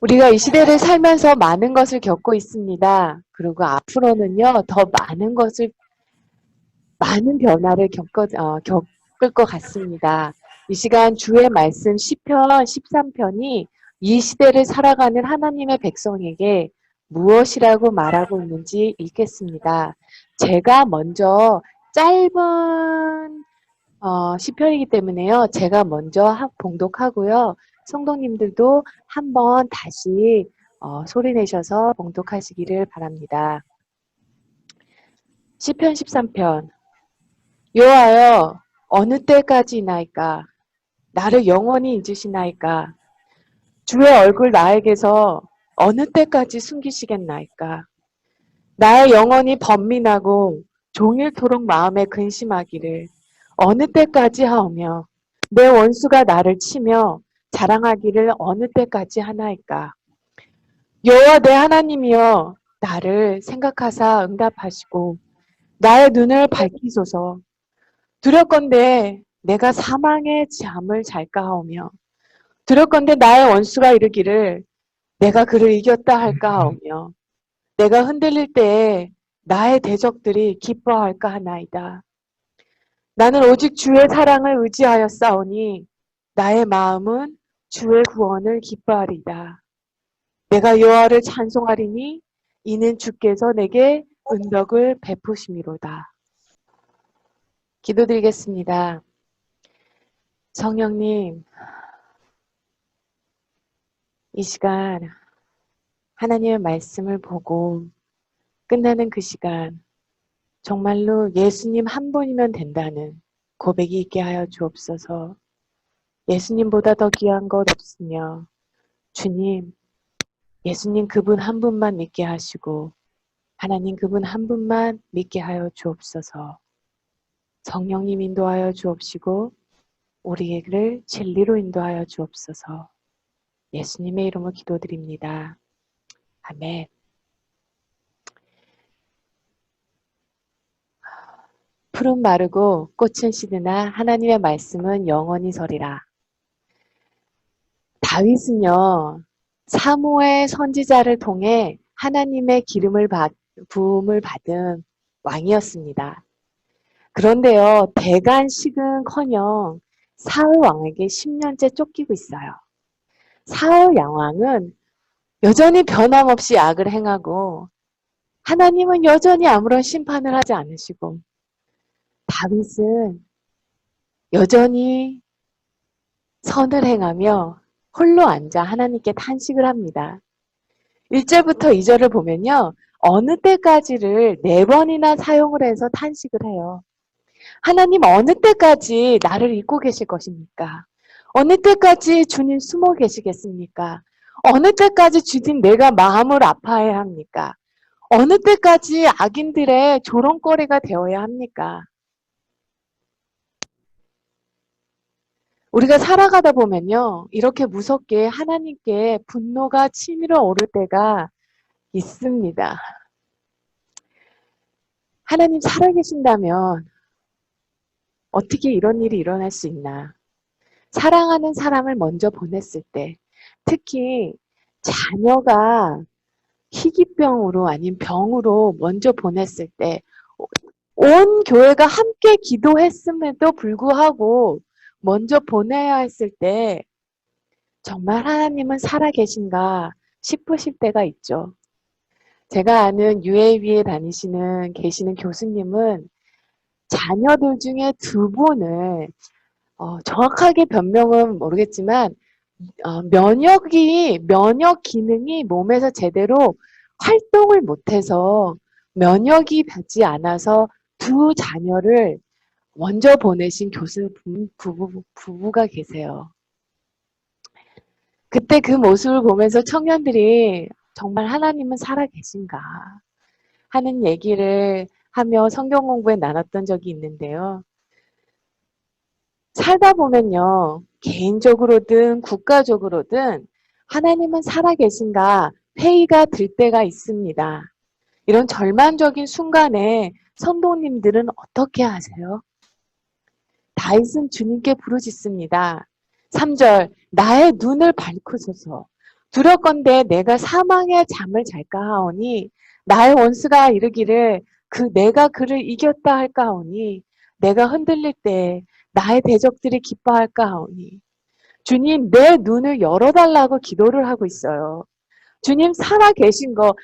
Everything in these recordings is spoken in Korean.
우리가 이 시대를 살면서 많은 것을 겪고 있습니다. 그리고 앞으로는요, 더 많은 변화를 겪을 것 같습니다. 이 시간 주의 말씀 시편 13편이 이 시대를 살아가는 하나님의 백성에게 무엇이라고 말하고 있는지 읽겠습니다. 제가 먼저 짧은 시편이기 때문에요. 제가 먼저 봉독하고요. 성도님들도 한번 다시 소리 내셔서 봉독하시기를 바랍니다. 시편 13편. 여호와여, 어느 때까지나이까? 나를 영원히 잊으시나이까? 주의 얼굴 나에게서 어느 때까지 숨기시겠나이까? 나의 영혼이 번민하고 종일토록 마음에 근심하기를 어느 때까지 하오며 내 원수가 나를 치며 자랑하기를 어느 때까지 하나이까? 여호와 내 하나님이여, 나를 생각하사 응답하시고 나의 눈을 밝히소서. 두렵건대 내가 사망의 잠을 잘까 하오며 두렵건대 나의 원수가 이르기를 내가 그를 이겼다 할까 하오며 내가 흔들릴 때에 나의 대적들이 기뻐할까 하나이다. 나는 오직 주의 사랑을 의지하여 싸우니 나의 마음은 주의 구원을 기뻐하리다. 내가 여호와를 찬송하리니 이는 주께서 내게 은덕을 베푸심이로다. 기도드리겠습니다. 성령님, 이 시간 하나님의 말씀을 보고 끝나는 그 시간, 정말로 예수님 한 분이면 된다는 고백이 있게 하여 주옵소서. 예수님보다 더 귀한 것 없으며 주님, 예수님 그분 한 분만 믿게 하시고 하나님 그분 한 분만 믿게 하여 주옵소서. 성령님 인도하여 주옵시고 우리를 진리로 인도하여 주옵소서. 예수님의 이름으로 기도드립니다. 아멘. 푸른 마르고 꽃은 시드나 하나님의 말씀은 영원히 서리라. 다윗은요, 사무엘 선지자를 통해 하나님의 부음을 받은 왕이었습니다. 그런데요, 대간식은커녕 사울 왕에게 10년째 쫓기고 있어요. 사울 왕은 여전히 변함없이 악을 행하고 하나님은 여전히 아무런 심판을 하지 않으시고 다윗은 여전히 선을 행하며 홀로 앉아 하나님께 탄식을 합니다. 1절부터 2절을 보면요. 어느 때까지를 4번이나 사용을 해서 탄식을 해요. 하나님 어느 때까지 나를 잊고 계실 것입니까? 어느 때까지 주님 숨어 계시겠습니까? 어느 때까지 주님 내가 마음을 아파해야 합니까? 어느 때까지 악인들의 조롱거리가 되어야 합니까? 우리가 살아가다 보면요. 이렇게 무섭게 하나님께 분노가 치밀어 오를 때가 있습니다. 하나님 살아계신다면 어떻게 이런 일이 일어날 수 있나? 사랑하는 사람을 먼저 보냈을 때, 특히 자녀가 희귀병으로 아닌 병으로 먼저 보냈을 때, 온 교회가 함께 기도했음에도 불구하고 먼저 보내야 했을 때, 정말 하나님은 살아계신가 싶으실 때가 있죠. 제가 아는 UAB에 계시는 교수님은 자녀들 중에 2분을 정확하게 변명은 모르겠지만 면역 기능이 몸에서 제대로 활동을 못해서 면역이 되지 않아서 2 자녀를 먼저 보내신 부부가 계세요. 그때 그 모습을 보면서 청년들이 정말 하나님은 살아계신가 하는 얘기를 하며 성경 공부에 나눴던 적이 있는데요. 살다 보면요. 개인적으로든 국가적으로든 하나님은 살아계신가 회의가 들 때가 있습니다. 이런 절망적인 순간에 성도님들은 어떻게 하세요? 다윗은 주님께 부르짖습니다. 3절 나의 눈을 밝히소서. 두렵건대 내가 사망의 잠을 잘까 하오니 나의 원수가 이르기를 내가 그를 이겼다 할까 하오니 내가 흔들릴 때 나의 대적들이 기뻐할까 하오니 주님 내 눈을 열어달라고 기도를 하고 있어요. 주님 살아 계신 거,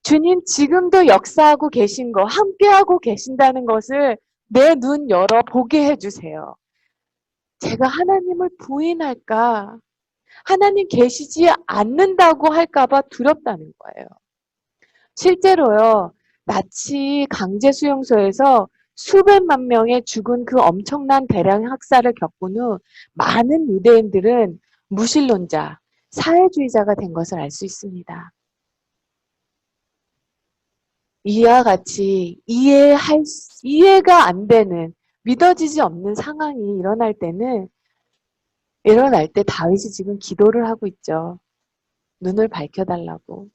주님 지금도 역사하고 계신 거, 함께하고 계신다는 것을 내 눈 열어 보게 해주세요. 제가 하나님을 부인할까? 하나님 계시지 않는다고 할까봐 두렵다는 거예요. 실제로요, 나치 강제 수용소에서 수백만 명의 죽은 그 엄청난 대량 학살을 겪은 후 많은 유대인들은 무신론자, 사회주의자가 된 것을 알 수 있습니다. 이와 같이 이해가 안 되는, 믿어지지 없는 상황이 일어날 때 다윗이 지금 기도를 하고 있죠. 눈을 밝혀달라고.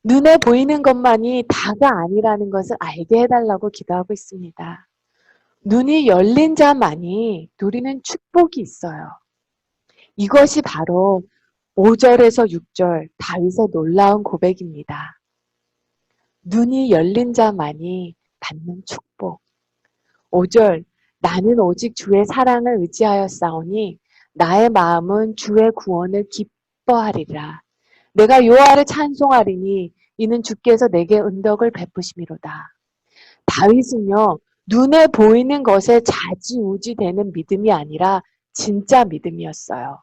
눈에 보이는 것만이 다가 아니라는 것을 알게 해달라고 기도하고 있습니다. 눈이 열린 자만이 누리는 축복이 있어요. 이것이 바로 5절에서 6절 다윗의 놀라운 고백입니다. 눈이 열린 자만이 받는 축복. 5절 나는 오직 주의 사랑을 의지하여 싸우니 나의 마음은 주의 구원을 기뻐하리라. 내가 여호와를 찬송하리니 이는 주께서 내게 은덕을 베푸심이로다. 다윗은요. 눈에 보이는 것에 좌지우지되는 믿음이 아니라 진짜 믿음이었어요.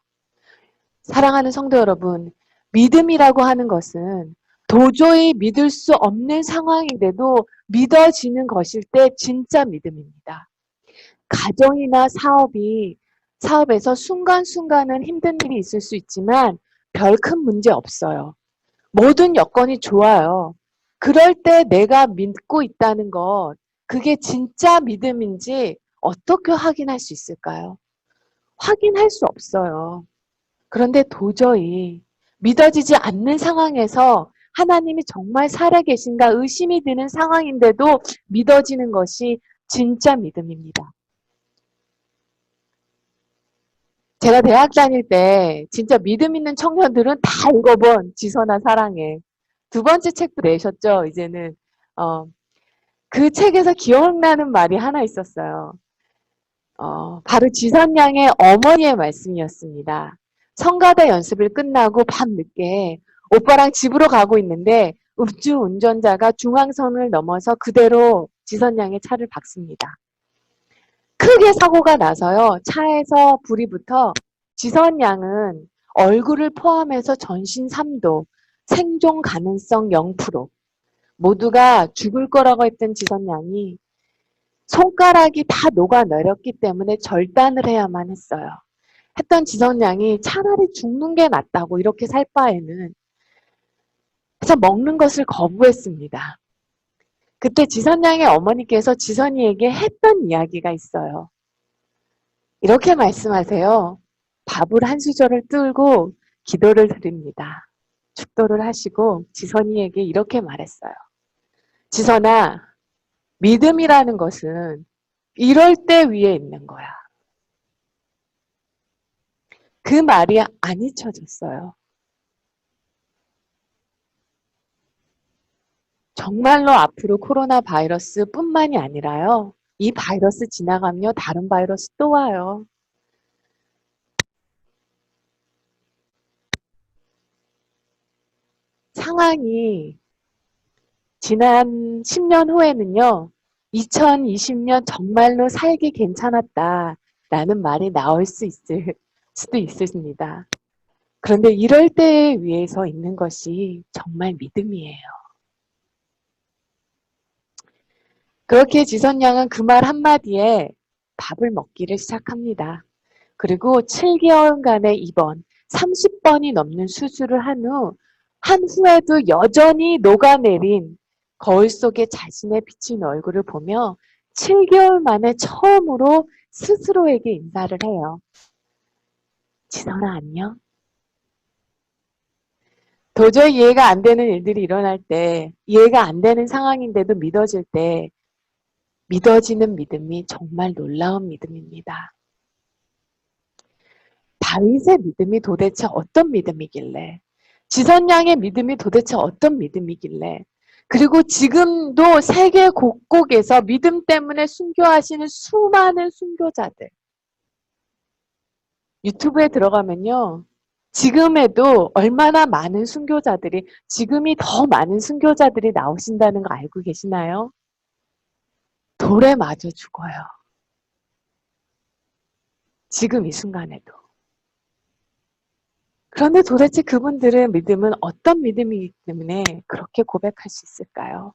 사랑하는 성도 여러분, 믿음이라고 하는 것은 도저히 믿을 수 없는 상황인데도 믿어지는 것일 때 진짜 믿음입니다. 가정이나 사업에서 순간순간은 힘든 일이 있을 수 있지만 별 큰 문제 없어요. 모든 여건이 좋아요. 그럴 때 내가 믿고 있다는 것, 그게 진짜 믿음인지 어떻게 확인할 수 있을까요? 확인할 수 없어요. 그런데 도저히 믿어지지 않는 상황에서 하나님이 정말 살아계신가 의심이 드는 상황인데도 믿어지는 것이 진짜 믿음입니다. 제가 대학 다닐 때 진짜 믿음 있는 청년들은 다 읽어본 지선아 사랑해. 두 번째 책도 내셨죠. 이제는 그 책에서 기억나는 말이 하나 있었어요. 바로 지선양의 어머니의 말씀이었습니다. 성가대 연습을 끝나고 밤늦게 오빠랑 집으로 가고 있는데 음주 운전자가 중앙선을 넘어서 그대로 지선양의 차를 박습니다. 크게 사고가 나서요. 차에서 불이 붙어 지선양은 얼굴을 포함해서 전신 3도, 생존 가능성 0%, 모두가 죽을 거라고 했던 지선양이 손가락이 다 녹아내렸기 때문에 절단을 해야만 했어요. 했던 지선양이 차라리 죽는 게 낫다고 이렇게 살 바에는 그래서 먹는 것을 거부했습니다. 그때 지선양의 어머니께서 지선이에게 했던 이야기가 있어요. 이렇게 말씀하세요. 밥을 한 수저를 뜨고 기도를 드립니다. 축도를 하시고 지선이에게 이렇게 말했어요. 지선아, 믿음이라는 것은 이럴 때 위에 있는 거야. 그 말이 안 잊혀졌어요. 정말로 앞으로 코로나 바이러스 뿐만이 아니라요. 이 바이러스 지나가면 다른 바이러스 또 와요. 상황이 지난 10년 후에는요. 2020년 정말로 살기 괜찮았다라는 말이 나올 수도 있습니다. 그런데 이럴 때에 위해서 있는 것이 정말 믿음이에요. 그렇게 지선양은 그 말 한마디에 밥을 먹기를 시작합니다. 그리고 7개월간의 입원, 30번이 넘는 수술을 한 후에도 여전히 녹아내린 거울 속에 자신의 비친 얼굴을 보며 7개월 만에 처음으로 스스로에게 인사를 해요. 지선아 안녕? 도저히 이해가 안 되는 일들이 일어날 때, 이해가 안 되는 상황인데도 믿어질 때, 믿어지는 믿음이 정말 놀라운 믿음입니다. 다윗의 믿음이 도대체 어떤 믿음이길래, 지선양의 믿음이 도대체 어떤 믿음이길래, 그리고 지금도 세계 곳곳에서 믿음 때문에 순교하시는 수많은 순교자들. 유튜브에 들어가면요. 지금에도 얼마나 많은 순교자들이, 지금이 더 많은 순교자들이 나오신다는 거 알고 계시나요? 돌에 맞아 죽어요. 지금 이 순간에도. 그런데 도대체 그분들의 믿음은 어떤 믿음이기 때문에 그렇게 고백할 수 있을까요?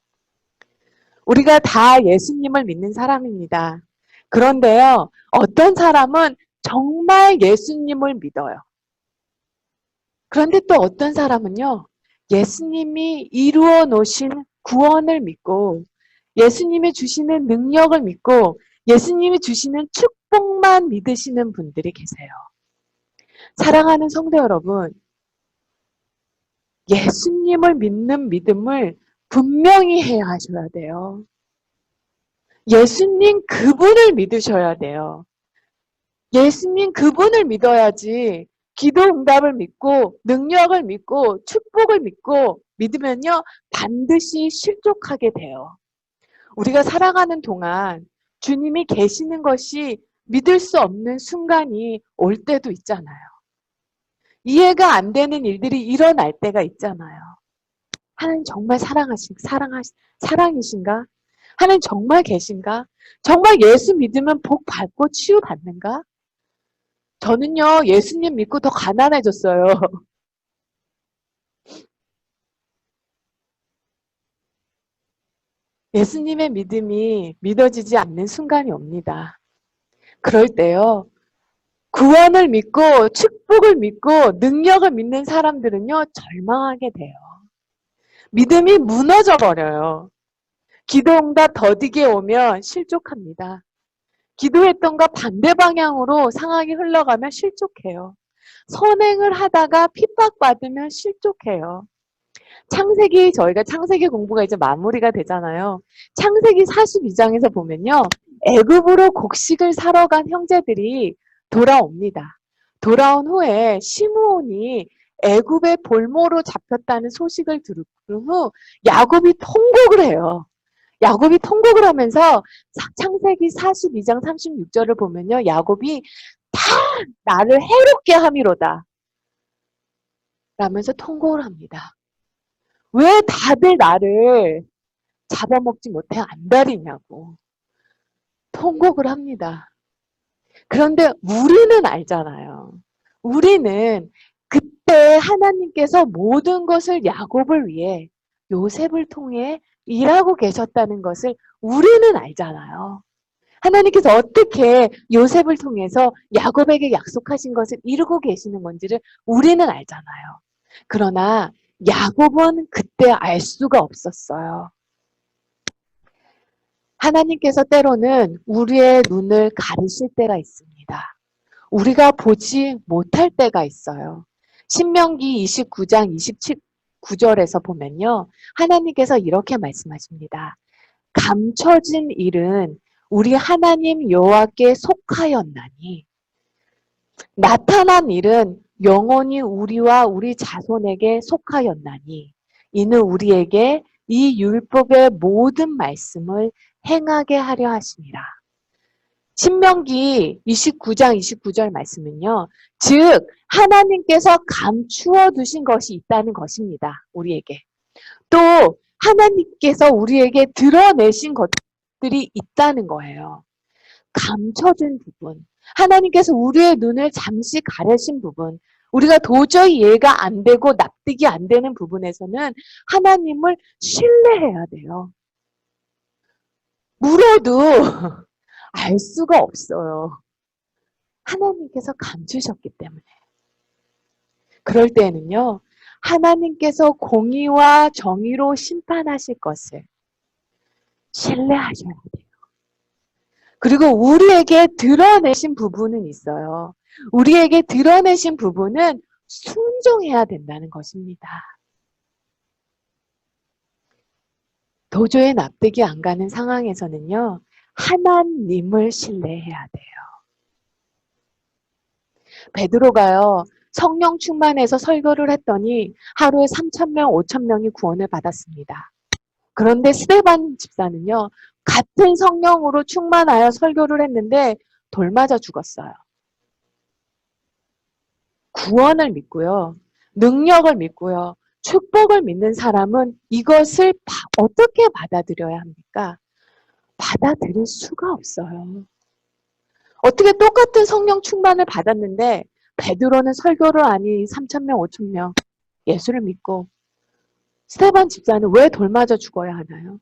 우리가 다 예수님을 믿는 사람입니다. 그런데요, 어떤 사람은 정말 예수님을 믿어요. 그런데 또 어떤 사람은요, 예수님이 이루어 놓으신 구원을 믿고, 예수님이 주시는 능력을 믿고, 예수님이 주시는 축복만 믿으시는 분들이 계세요. 사랑하는 성도 여러분, 예수님을 믿는 믿음을 분명히 해야 하셔야 돼요. 예수님 그분을 믿으셔야 돼요. 예수님 그분을 믿어야지 기도 응답을 믿고 능력을 믿고 축복을 믿고 믿으면요 반드시 실족하게 돼요. 우리가 살아가는 동안 주님이 계시는 것이 믿을 수 없는 순간이 올 때도 있잖아요. 이해가 안 되는 일들이 일어날 때가 있잖아요. 하나님 정말 사랑이신가? 하나님 정말 계신가? 정말 예수 믿으면 복 받고 치유 받는가? 저는요, 예수님 믿고 더 가난해졌어요. 예수님의 믿음이 믿어지지 않는 순간이 옵니다. 그럴 때요, 구원을 믿고 축복을 믿고 능력을 믿는 사람들은요, 절망하게 돼요. 믿음이 무너져 버려요. 기도응답 더디게 오면 실족합니다. 기도했던가 반대 방향으로 상황이 흘러가면 실족해요. 선행을 하다가 핍박받으면 실족해요. 저희가 창세기 공부가 이제 마무리가 되잖아요. 창세기 42장에서 보면요. 애굽으로 곡식을 사러 간 형제들이 돌아옵니다. 돌아온 후에 시므온이 애굽의 볼모로 잡혔다는 소식을 들은 후 야곱이 통곡을 해요. 야곱이 통곡을 하면서 창세기 42장 36절을 보면요. 야곱이 다 나를 해롭게 함이로다 라면서 통곡을 합니다. 왜 다들 나를 잡아먹지 못해 안달이냐고 통곡을 합니다. 그런데 우리는 알잖아요. 우리는 그때 하나님께서 모든 것을 야곱을 위해 요셉을 통해 일하고 계셨다는 것을 우리는 알잖아요. 하나님께서 어떻게 요셉을 통해서 야곱에게 약속하신 것을 이루고 계시는 건지를 우리는 알잖아요. 그러나 야곱은 그때 알 수가 없었어요. 하나님께서 때로는 우리의 눈을 가리실 때가 있습니다. 우리가 보지 못할 때가 있어요. 신명기 29장 27구절에서 보면요. 하나님께서 이렇게 말씀하십니다. 감춰진 일은 우리 하나님 여호와께 속하였나니 나타난 일은 영원히 우리와 우리 자손에게 속하였나니 이는 우리에게 이 율법의 모든 말씀을 행하게 하려 하심이라. 신명기 29장 29절 말씀은요. 즉 하나님께서 감추어 두신 것이 있다는 것입니다. 우리에게. 또 하나님께서 우리에게 드러내신 것들이 있다는 거예요. 감춰진 부분. 하나님께서 우리의 눈을 잠시 가르신 부분. 우리가 도저히 이해가 안 되고 납득이 안 되는 부분에서는 하나님을 신뢰해야 돼요. 물어도 알 수가 없어요. 하나님께서 감추셨기 때문에. 그럴 때에는요. 하나님께서 공의와 정의로 심판하실 것을 신뢰하셔야 돼요. 그리고 우리에게 드러내신 부분은 있어요. 우리에게 드러내신 부분은 순종해야 된다는 것입니다. 도저히 납득이 안 가는 상황에서는요. 하나님을 신뢰해야 돼요. 베드로가요, 성령 충만해서 설교를 했더니 하루에 3,000명, 5,000명이 구원을 받았습니다. 그런데 스데반 집사는요, 같은 성령으로 충만하여 설교를 했는데 돌 맞아 죽었어요. 구원을 믿고요, 능력을 믿고요, 축복을 믿는 사람은 이것을 어떻게 받아들여야 합니까? 받아들일 수가 없어요. 어떻게 똑같은 성령 충만을 받았는데 베드로는 설교를 하니 3,000명, 5,000명 예수를 믿고 스데반 집사는 왜 돌 맞아 죽어야 하나요?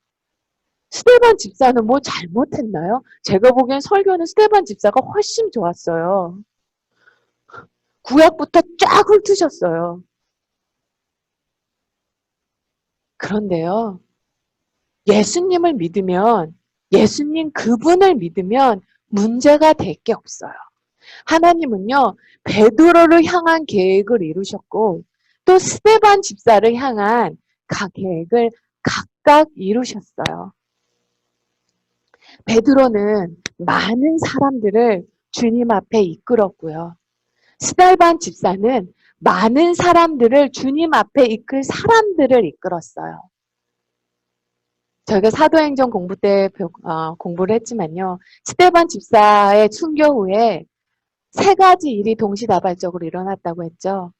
스데반 집사는 뭐 잘못했나요? 제가 보기엔 설교는 스데반 집사가 훨씬 좋았어요. 구약부터 쫙 훑으셨어요. 그런데요, 예수님을 믿으면, 예수님 그분을 믿으면 문제가 될 게 없어요. 하나님은요, 베드로를 향한 계획을 이루셨고, 또 스데반 집사를 향한 계획을 각각 이루셨어요. 베드로는 많은 사람들을 주님 앞에 이끌었고요. 스데반 집사는 많은 사람들을 주님 앞에 이끌 사람들을 이끌었어요. 저희가 사도행전 공부 때 공부를 했지만요. 스데반 집사의 순교 후에 세 가지 일이 동시다발적으로 일어났다고 했죠.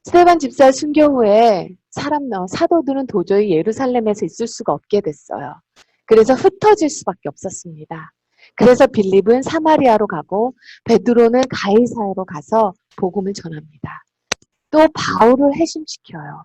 스데반 집사 순교 후에 사도들은 도저히 예루살렘에서 있을 수가 없게 됐어요. 그래서 흩어질 수밖에 없었습니다. 그래서 빌립은 사마리아로 가고 베드로는 가이사야로 가서 복음을 전합니다. 또 바울을 해심시켜요.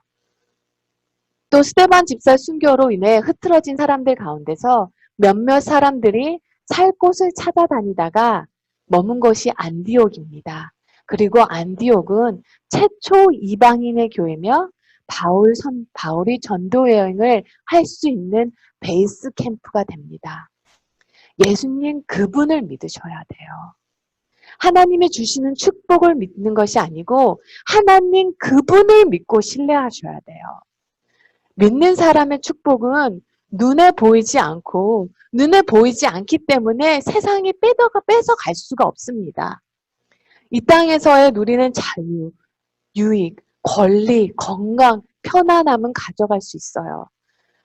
또 스데반 집사 순교로 인해 흐트러진 사람들 가운데서 몇몇 사람들이 살 곳을 찾아다니다가 머문 것이 안디옥입니다. 그리고 안디옥은 최초 이방인의 교회며 바울이 전도 여행을 할 수 있는 베이스 캠프가 됩니다. 예수님 그분을 믿으셔야 돼요. 하나님이 주시는 축복을 믿는 것이 아니고 하나님 그분을 믿고 신뢰하셔야 돼요. 믿는 사람의 축복은 눈에 보이지 않고 눈에 보이지 않기 때문에 세상이 뺏어갈 수가 없습니다. 이 땅에서의 누리는 자유, 유익, 권리, 건강, 편안함은 가져갈 수 있어요.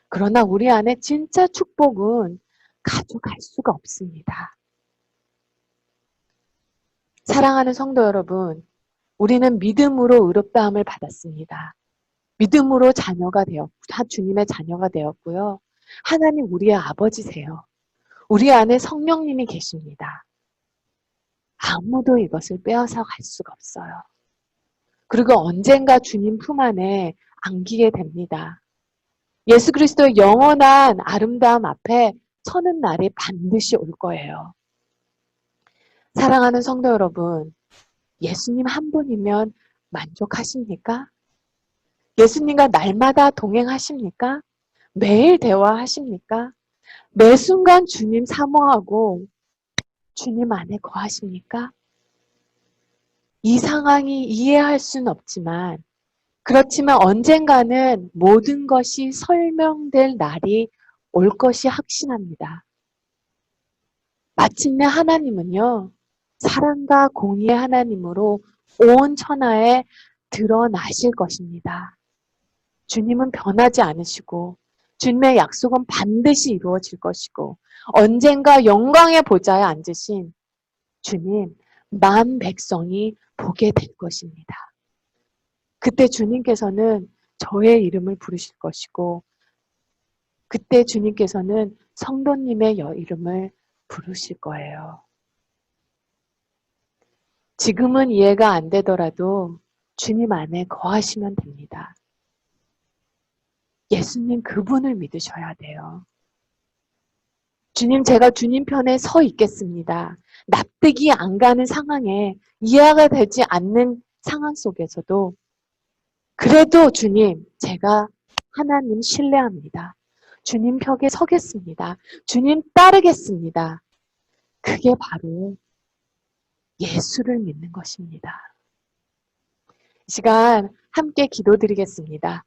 그러나 우리 안에 진짜 축복은 가져갈 수가 없습니다. 사랑하는 성도 여러분, 우리는 믿음으로 의롭다함을 받았습니다. 믿음으로 주님의 자녀가 되었고요. 하나님 우리의 아버지세요. 우리 안에 성령님이 계십니다. 아무도 이것을 빼앗아 갈 수가 없어요. 그리고 언젠가 주님 품 안에 안기게 됩니다. 예수 그리스도의 영원한 아름다움 앞에 서는 날이 반드시 올 거예요. 사랑하는 성도 여러분, 예수님 한 분이면 만족하십니까? 예수님과 날마다 동행하십니까? 매일 대화하십니까? 매 순간 주님 사모하고 주님 안에 거하십니까? 이 상황이 이해할 수는 없지만 그렇지만 언젠가는 모든 것이 설명될 날이 올 것이 확신합니다. 마침내 하나님은요, 사랑과 공의의 하나님으로 온 천하에 드러나실 것입니다. 주님은 변하지 않으시고 주님의 약속은 반드시 이루어질 것이고 언젠가 영광의 보좌에 앉으신 주님 만 백성이 보게 될 것입니다. 그때 주님께서는 저의 이름을 부르실 것이고 그때 주님께서는 성도님의 이름을 부르실 거예요. 지금은 이해가 안 되더라도 주님 안에 거하시면 됩니다. 예수님 그분을 믿으셔야 돼요. 주님, 제가 주님 편에 서 있겠습니다. 납득이 안 가는 상황에 이해가 되지 않는 상황 속에서도 그래도 주님, 제가 하나님 신뢰합니다. 주님 벽에 서겠습니다. 주님 따르겠습니다. 그게 바로 예수를 믿는 것입니다. 이 시간 함께 기도드리겠습니다.